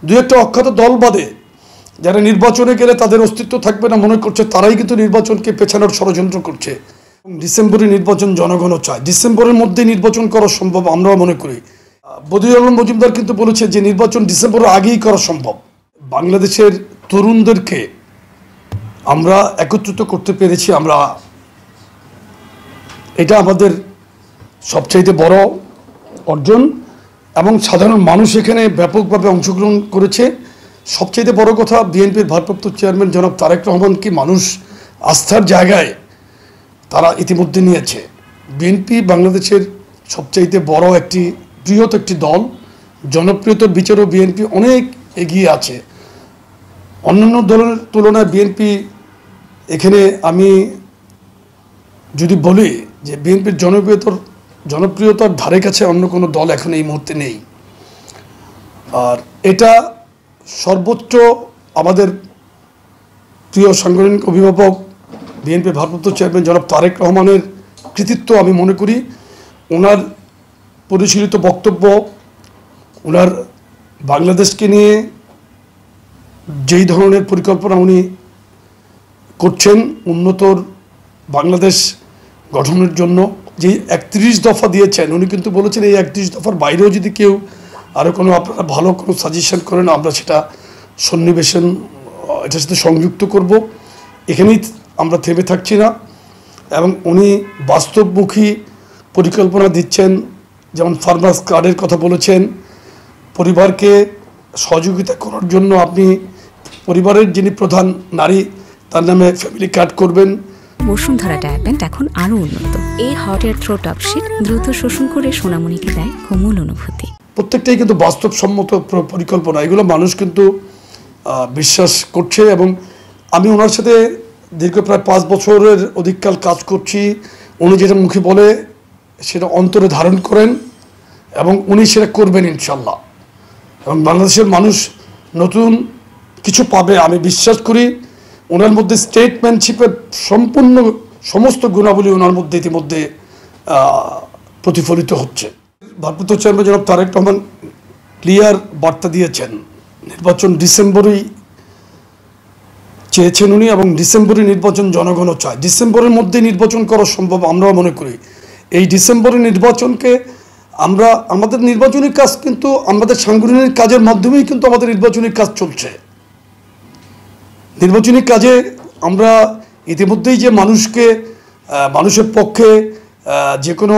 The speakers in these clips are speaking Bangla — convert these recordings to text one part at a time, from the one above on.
দুই একটা অখ্যাত দল বাদে যারা নির্বাচনে গেলে তাদের অস্তিত্ব থাকবে না মনে করছে, তারাই কিন্তু নির্বাচনকে পেছানোর ষড়যন্ত্র করছে। ডিসেম্বরে নির্বাচন জনগণও চায়, ডিসেম্বরের মধ্যে নির্বাচন করা সম্ভব আমরাও মনে করি। বদিউল আলম মজুমদার কিন্তু বলেছে যে নির্বাচন ডিসেম্বরের আগেই করা সম্ভব। বাংলাদেশের তরুণদেরকে আমরা একত্রিত করতে পেরেছি, আমরা এটা আমাদের সবচাইতে বড় অর্জন, এবং সাধারণ মানুষ এখানে ব্যাপকভাবে অংশগ্রহণ করেছে। সবচাইতে বড় কথা, বিএনপির ভারপ্রাপ্ত চেয়ারম্যান জনাব তারেক রহমানকে মানুষ আস্থার জায়গায় তারা ইতিমধ্যে নিয়েছে। বিএনপি বাংলাদেশের সবচাইতে বড় একটি বৃহৎ একটি দল, জনপ্রিয়তার বিচারেও বিএনপি অনেক এগিয়ে আছে অন্যান্য দলের তুলনায়। বিএনপি এখানে আমি যদি বলি যে বিএনপির জনপ্রিয়তার ধারে কাছে অন্য কোনো দল এখন এই মুহূর্তে নেই। আর এটা সর্বোচ্চ আমাদের প্রিয় সাংগঠনিক অভিভাবক বিএনপির ভারপ্রাপ্ত চেয়ারম্যান জনাব তারেক রহমানের কৃতিত্ব আমি মনে করি। ওনার পরিশীলিত বক্তব্য, ওনার বাংলাদেশকে নিয়ে যেই ধরনের পরিকল্পনা উনি করছেন, উন্নতর বাংলাদেশ গঠনের জন্য যে 31 দফা দিয়েছেন, উনি কিন্তু বলেছেন এই 31 দফার বাইরেও যদি কেউ আরও কোনো আপনারা ভালো কোনো সাজেশন করেন আমরা সেটা সন্নিবেশন এটার সাথে সংযুক্ত করব। এখানেই আমরা থেমে থাকছি না, এবং উনি বাস্তবমুখী পরিকল্পনা দিচ্ছেন। যেমন ফার্মার্স কার্ডের কথা বলেছেন, পরিবারকে সহযোগিতা করার জন্য আপনি পরিবারের যিনি প্রধান নারী তার নামে ফ্যামিলি কার্ড করবেন। বসুন্ধরা ডায়াপেন্ট এখন আরও উন্নত। এই হট এয়ার থ্রো টপশিট দ্রুত শোষণ করে সোনামণিকে দেয় কোমল অনুভূতি। প্রত্যেকটাই কিন্তু বাস্তবসম্মত পরিকল্পনা, এগুলো মানুষ কিন্তু বিশ্বাস করছে। এবং আমি ওনার সাথে দীর্ঘ প্রায় 5 বছরের অধিককাল কাজ করছি। উনি যেটা মুখে বলে সেটা অন্তরে ধারণ করেন, এবং উনি সেটা করবেন ইনশাল্লাহ। এবং বাংলাদেশের মানুষ নতুন কিছু পাবে আমি বিশ্বাস করি। ওনার মধ্যে স্টেটম্যানশিপের সম্পূর্ণ সমস্ত গুণাবলী ওনার মধ্যে ইতিমধ্যে প্রতিফলিত হচ্ছে। ভারপ্রাপ্ত চেয়ারম্যান জনাব তারেক রহমান ক্লিয়ার বার্তা দিয়েছেন, নির্বাচন ডিসেম্বরেই চেয়েছেন উনি, এবং ডিসেম্বরে নির্বাচন জনগণও চায়। ডিসেম্বরের মধ্যে নির্বাচন করা সম্ভব আমরাও মনে করি। এই ডিসেম্বরের নির্বাচনকে আমরা আমাদের নির্বাচনী কাজ কিন্তু আমাদের সাংগঠনিক কাজের মাধ্যমেই কিন্তু আমাদের নির্বাচনী কাজ চলছে। নির্বাচনী কাজে আমরা ইতিমধ্যেই যে মানুষের পক্ষে যে কোনো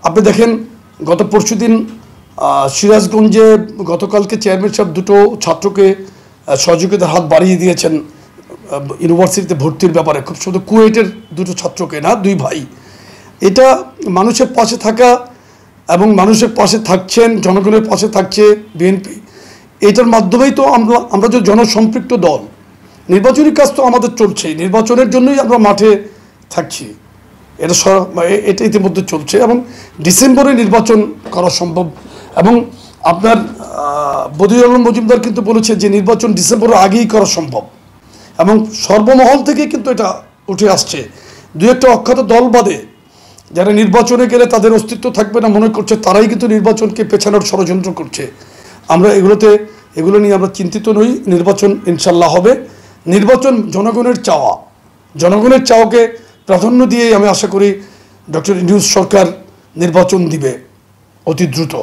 আপনি দেখেন গত পরশুদিন সিরাজগঞ্জে গতকালকে চেয়ারম্যান সাহেব 2টো ছাত্রকে সহযোগিতার হাত বাড়িয়ে দিয়েছেন ইউনিভার্সিটিতে ভর্তির ব্যাপারে। খুব শুধু কুয়েটের 2টো ছাত্রকে না, 2 ভাই। এটা মানুষের পাশে থাকা, এবং মানুষের পাশে থাকছেন, জনগণের পাশে থাকছে বিএনপি। এটার মাধ্যমেই তো আমরা যে জনসম্পৃক্ত দল, নির্বাচনী কাজ তো আমাদের চলছেই, নির্বাচনের জন্যই আমরা মাঠে থাকছি। এটা ইতিমধ্যে চলছে, এবং ডিসেম্বরে নির্বাচন করা সম্ভব। এবং আপনার বদিউল আলম মজুমদার কিন্তু বলেছে যে নির্বাচন ডিসেম্বরের আগেই করা সম্ভব, এবং সর্বমহল থেকে কিন্তু এটা উঠে আসছে। দুই একটা অখ্যাত দল বাদে যারা নির্বাচনে গেলে তাদের অস্তিত্ব থাকবে না মনে করছে, তারাই কিন্তু নির্বাচনকে পেছানোর ষড়যন্ত্র করছে। আমরা এগুলো নিয়ে আমরা চিন্তিত নই। নির্বাচন ইনশাল্লাহ হবে। নির্বাচন জনগণের চাওয়া, জনগণের চাওয়াকে প্রাধান্য দিয়ে আমি আশা করি ডক্টর ইউনূস সরকার নির্বাচন দিবে অতি দ্রুত।